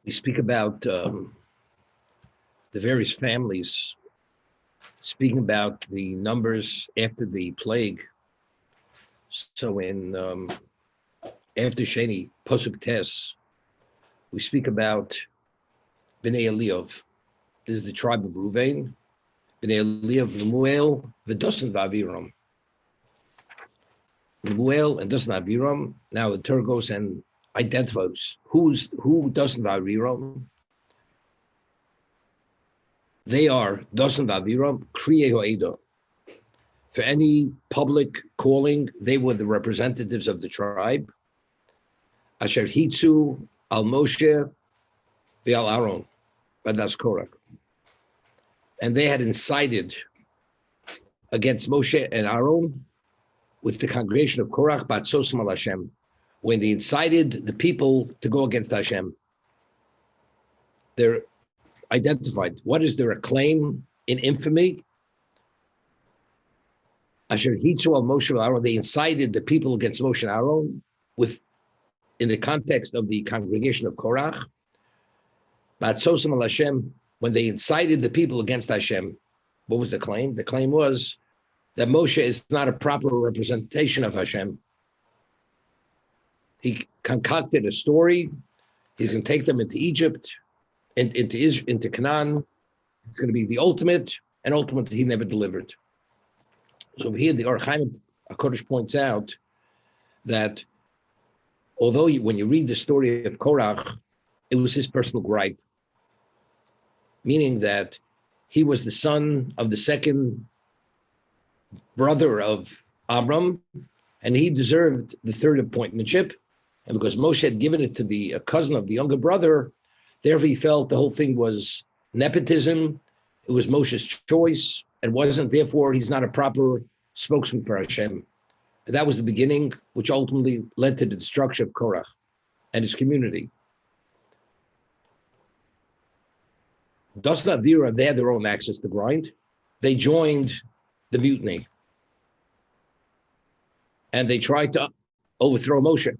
We speak about the various families, speaking about the numbers after the plague. So in after Sheni, Posuk Tes, we speak about Bnei Eliyav. This is the tribe of Ruvain. Bnei Eliyav, Nemuel, V'dosan V'aviram. Nemuel and Dosan V'aviram. Now the Torah goes and identifies who Dosan V'aviram. They are Dosan V'aviram, Kriye Ho'eda. For any public calling, they were the representatives of the tribe. Asher Hitzu al Moshe v'al Aaron, Badas Korach. And they had incited against Moshe and Aaron with the congregation of Korach, Batzosim al Hashem, when they incited the people to go against Hashem. They're identified. What is their acclaim in infamy? Asher Hitzu al Moshe v'al Aaron, they incited the people against Moshe and Aaron in the context of the congregation of Korach. Batzosim al Hashem, when they incited the people against Hashem. What was the claim? The claim was that Moshe is not a proper representation of Hashem. He concocted a story. He's going to take them into Egypt, into Canaan. It's going to be the ultimate, and ultimately he never delivered. So here the Or Chaim HaKadosh points out that although when you read the story of Korach, it was his personal gripe, meaning that he was the son of the second brother of Abram, and he deserved the third appointmentship. And because Moshe had given it to the cousin of the younger brother, therefore he felt the whole thing was nepotism. It was Moshe's choice, and wasn't, therefore he's not a proper spokesman for Hashem. And that was the beginning, which ultimately led to the destruction of Korach and his community. Dosan Avira, they had their own access to grind. They joined the mutiny. And they tried to overthrow Moshe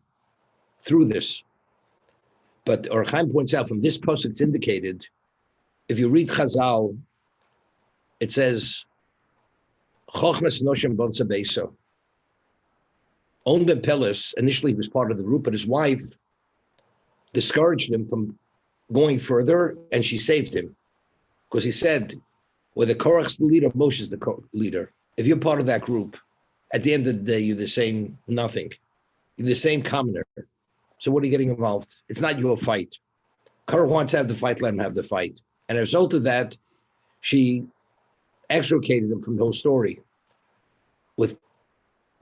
through this. But Or Chaim points out from this pasuk, it's indicated, if you read Chazal, it says, Chochmas Noshem Bon Sabeso. On Ben Peles, initially he was part of the group, but his wife discouraged him from going further, and she saved him. Because he said, well, the Korach's the leader, Moshe's the leader. If you're part of that group, at the end of the day, you're the same nothing. You're the same commoner. So what are you getting involved? It's not your fight. Korach wants to have the fight, let him have the fight. And as a result of that, she extricated him from the whole story. With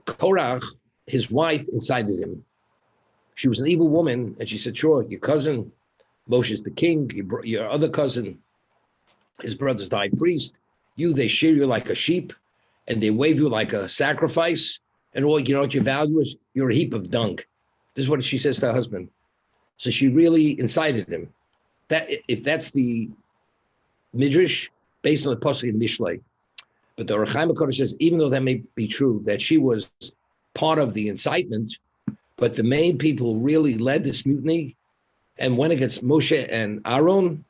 Korach, his wife incited him. She was an evil woman, and she said, sure, your cousin, Moshe's the king, your other cousin, his brother's the high priest. They shear you like a sheep, and they wave you like a sacrifice, and all, you know what your value is? You're a heap of dung. This is what she says to her husband. So she really incited him. That, if that's the midrash, based on the pasuk in Mishlei. But the Or Chaim HaKadosh says, even though that may be true, that she was part of the incitement, but the main people who really led this mutiny and went against Moshe and Aaron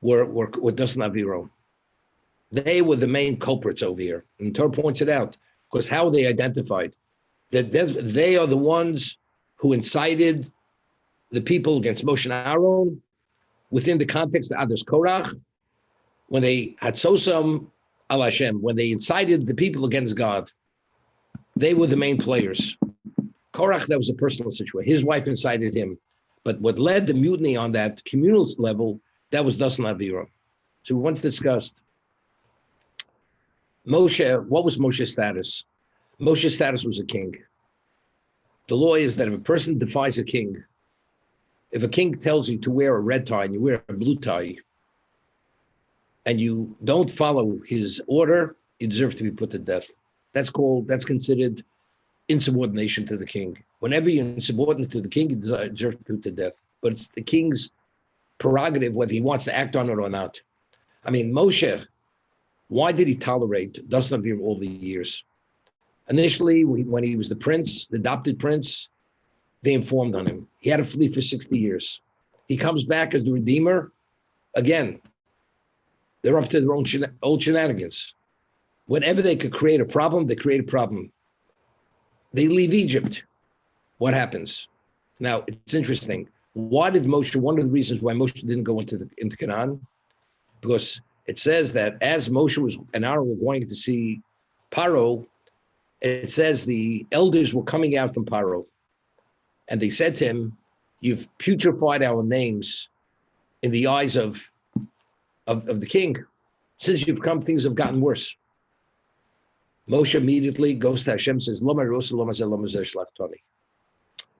were Dosan Aviro. They were the main culprits over here. And Torah points it out, because how they identified that they are the ones who incited the people against Moshe and Aaron within the context of Adas Korach, when they had Sosam al Hashem, when they incited the people against God. They were the main players. Korach, that was a personal situation. His wife incited him. But what led the mutiny on that communal level, that was Dosan Avira. So we once discussed Moshe. What was Moshe's status? Moshe's status was a king. The law is that if a person defies a king, if a king tells you to wear a red tie and you wear a blue tie, and you don't follow his order, you deserve to be put to death. That's considered insubordination to the king. Whenever you're insubordinate to the king, you deserve to be put to death. But it's the king's prerogative whether he wants to act on it or not. I mean, Moshe, why did he tolerate Dosan Avira all the years? Initially, when he was the prince, the adopted prince, they informed on him. He had to flee for 60 years. He comes back as the Redeemer. Again, they're up to their own old shenanigans. Whenever they could create a problem, they create a problem. They leave Egypt. What happens? Now, it's interesting. Why did Moshe, one of the reasons why Moshe didn't go into Canaan, because it says that as Moshe and Aaron were going to see Paro, it says the elders were coming out from Paro. And they said to him, you've putrefied our names in the eyes of the king. Since you've come, things have gotten worse. Moshe immediately goes to Hashem, says,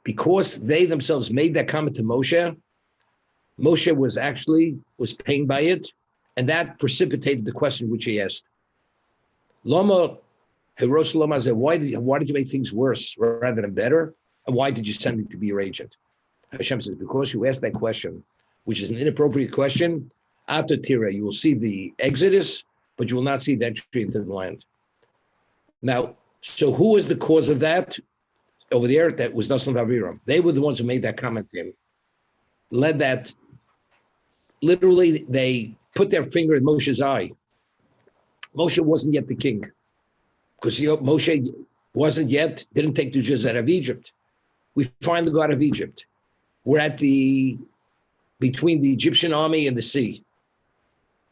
because they themselves made that comment to Moshe, Moshe was pained by it, and that precipitated the question which he asked. Lama, why did you make things worse rather than better? And why did you send me to be your agent? Hashem says, because you asked that question, which is an inappropriate question. After Tira, you will see the Exodus, but you will not see the entry into the land. Now, so who was the cause of that? Over there, that was Dasan Aviram. They were the ones who made that comment to him. Led that, literally, they put their finger in Moshe's eye. Moshe wasn't yet the king, because Moshe didn't take the Jews out of Egypt. We finally got out of Egypt. We're at between the Egyptian army and the sea.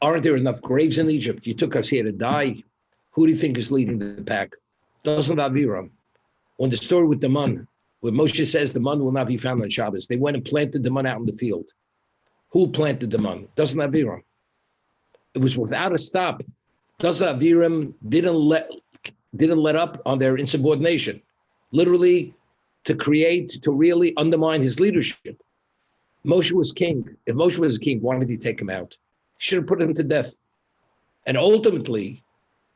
Aren't there enough graves in Egypt? You took us here to die. Who do you think is leading the pack? Dasan Aviram. When the story with the man, where Moshe says the man will not be found on Shabbos, they went and planted the man out in the field. Who planted the man? Dasan Aviram. It was without a stop. Dasan Aviram didn't let up on their insubordination, literally to really undermine his leadership. Moshe was king. If Moshe was a king, why did he take him out? He should have put him to death. And ultimately,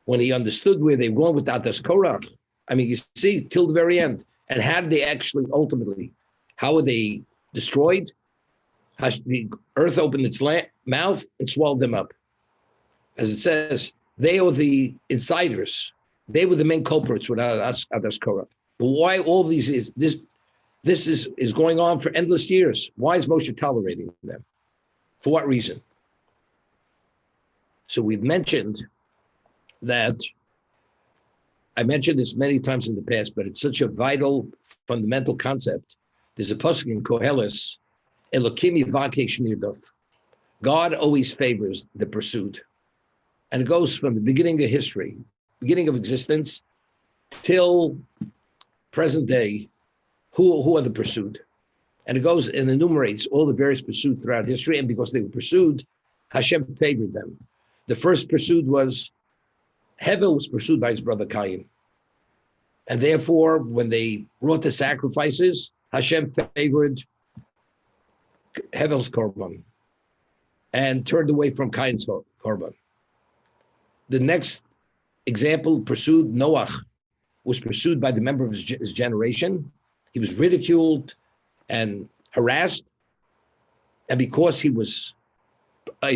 when he understood where they were going with Adas Korach, I mean, you see, till the very end. And how did they actually ultimately, how were they destroyed? The earth opened its mouth and swallowed them up. As it says, they are the insiders. They were the main culprits with Adas Korach. But why all these this is going on for endless years? Why is Moshe tolerating them? For what reason? So we've mentioned that, I mentioned this many times in the past, but it's such a vital, fundamental concept. There's a pasuk in Koheles, Elokim yivakesh nirdof. God always favors the pursued. And it goes from the beginning of history, beginning of existence, till present day, who are the pursued? And it goes and enumerates all the various pursued throughout history, and because they were pursued, Hashem favored them. The first pursued was, Hevel was pursued by his brother Cain. And therefore, when they brought the sacrifices, Hashem favored Hevel's korban and turned away from Cain's korban. The next example, pursued, Noach was pursued by the member of his generation. He was ridiculed and harassed. And because he was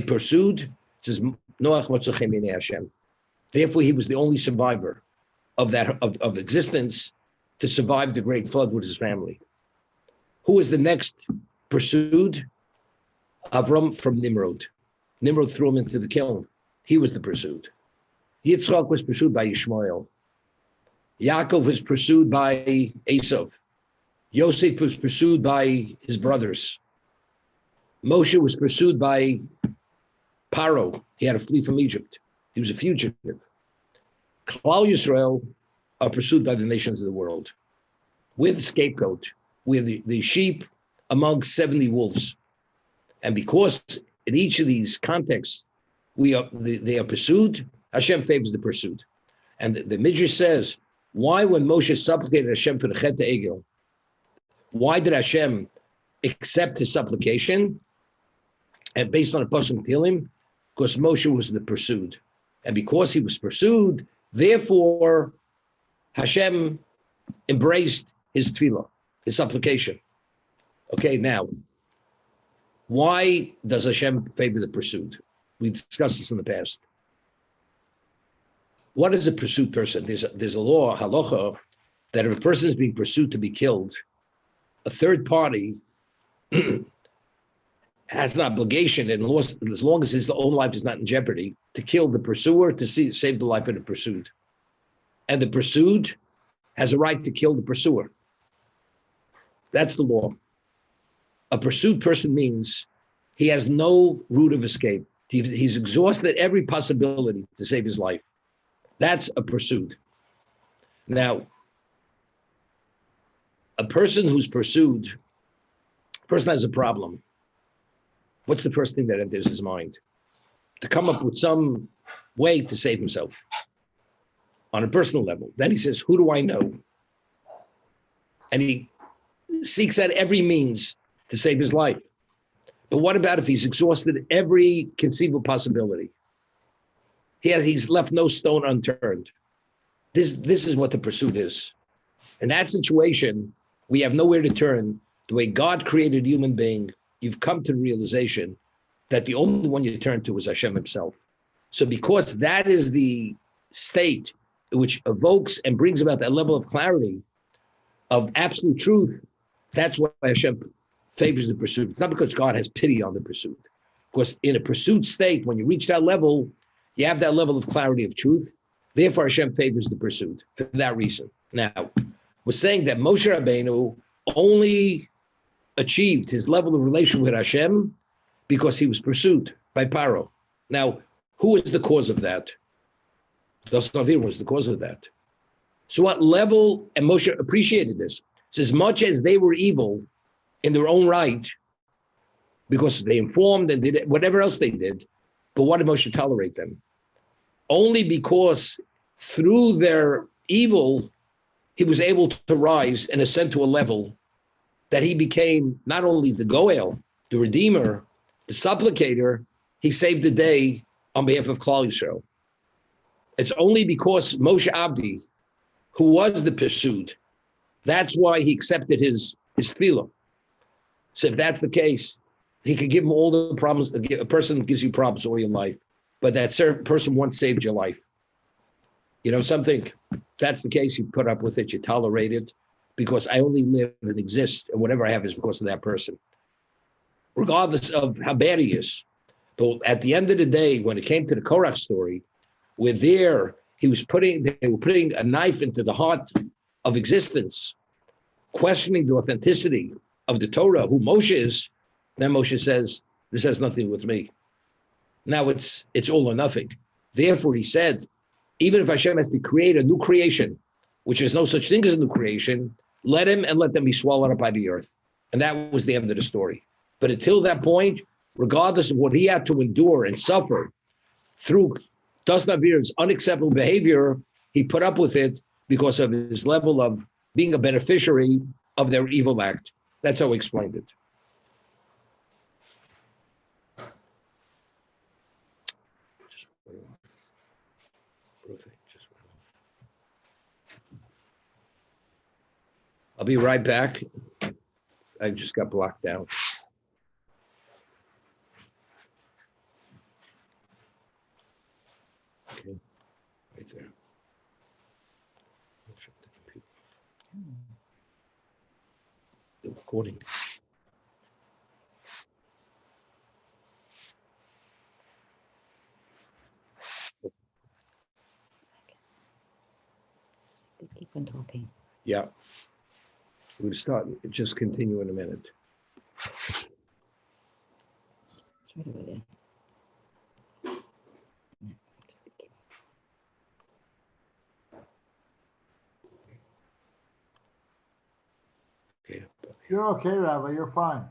pursued, it says, Noach matzuchem b'nei Hashem. Therefore, he was the only survivor of that of existence to survive the great flood with his family. Who was the next pursued? Avram from Nimrod. Nimrod threw him into the kiln. He was the pursued. Yitzchak was pursued by Ishmael. Yaakov was pursued by Esau. Yosef was pursued by his brothers. Moshe was pursued by Paro. He had to flee from Egypt. He was a fugitive. Klal Yisrael are pursued by the nations of the world with scapegoat, with the sheep among 70 wolves. And because in each of these contexts, they are pursued, Hashem favors the pursued. And the Midrash says, why when Moshe supplicated Hashem for the Chet Egel, why did Hashem accept his supplication? And based on a pasuk Tehillim, because Moshe was the pursued. And because he was pursued, therefore, Hashem embraced his tefillah, his supplication. Okay, now, why does Hashem favor the pursued? We discussed this in the past. What is a pursued person? There's a law, halacha, that if a person is being pursued to be killed, a third party has an obligation, and as long as his own life is not in jeopardy, to kill the pursuer to save the life of the pursued. And the pursued has a right to kill the pursuer. That's the law. A pursued person means he has no route of escape. He's exhausted every possibility to save his life. That's a pursued. Now, a person who's pursued, a person has a problem. What's the first thing that enters his mind? To come up with some way to save himself on a personal level. Then he says, who do I know? And he seeks out every means to save his life. But what about if he's exhausted every conceivable possibility? He's left no stone unturned. This is what the pursuit is. In that situation, we have nowhere to turn. The way God created a human being, you've come to the realization that the only one you turn to is Hashem himself. So because that is the state which evokes and brings about that level of clarity of absolute truth, that's why Hashem favors the pursuit. It's not because God has pity on the pursuit. Because in a pursuit state, when you reach that level, you have that level of clarity of truth. Therefore, Hashem favors the pursuit for that reason. Now, we're saying that Moshe Rabbeinu only achieved his level of relation with Hashem because he was pursued by Paro. Now, who was the cause of that? Dosnavir was the cause of that. So what level, and Moshe appreciated this, it's as much as they were evil in their own right, because they informed and did whatever else they did, but what did Moshe tolerate them? Only because through their evil, he was able to rise and ascend to a level that he became not only the Goel, the Redeemer, the Supplicator, he saved the day on behalf of Klal Yisrael. It's only because Moshe Abdi, who was the pursued, that's why he accepted his tefillah. So if that's the case, he could give him all the problems. A person gives you problems all your life, but that certain person once saved your life. You know something? If that's the case, you put up with it, you tolerate it, because I only live and exist, and whatever I have is because of that person, regardless of how bad he is. But at the end of the day, when it came to the Korach story, where they were putting a knife into the heart of existence, questioning the authenticity of the Torah, who Moshe is, then Moshe says, this has nothing to do with me. Now it's all or nothing. Therefore, he said, even if Hashem has to create a new creation, which is no such thing as a new creation, let him and let them be swallowed up by the earth. And that was the end of the story. But until that point, regardless of what he had to endure and suffer through Dosnavir's unacceptable behavior, he put up with it because of his level of being a beneficiary of their evil act. That's how he explained it. I'll be right back. I just got blocked out. Okay, right there. The recording. Keep on talking. Yeah. We'll start, just continue in a minute. It's right over there. Okay. You're okay, Rabbi. You're fine.